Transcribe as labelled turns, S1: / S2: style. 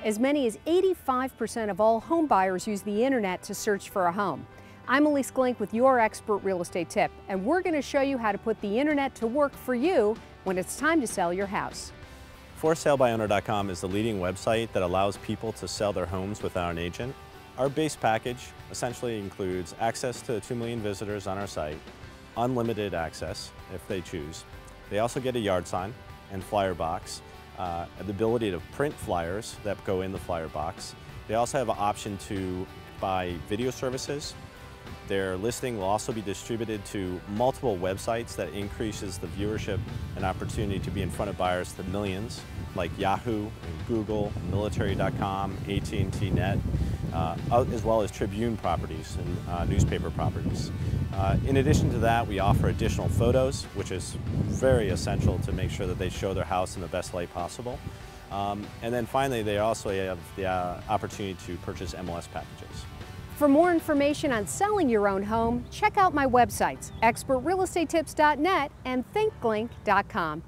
S1: As many as 85% of all home buyers use the internet to search for a home. I'm Elise Glink with your expert real estate tip, and we're going to show you how to put the internet to work for you when it's time to sell your house.
S2: ForSaleByOwner.com is the leading website that allows people to sell their homes without an agent. Our base package essentially includes access to 2 million visitors on our site, unlimited access if they choose. They also get a yard sign and flyer box, the ability to print flyers that go in the flyer box. They also have an option to buy video services. Their listing will also be distributed to multiple websites that increases the viewership and opportunity to be in front of buyers to millions, like Yahoo, and Google, Military.com, AT&T Net, as well as Tribune properties and newspaper properties. In addition to that, we offer additional photos, which is very essential to make sure that they show their house in the best light possible. And then finally, they also have the opportunity to purchase MLS packages.
S1: For more information on selling your own home, check out my websites, expertrealestatetips.net and thinkglink.com.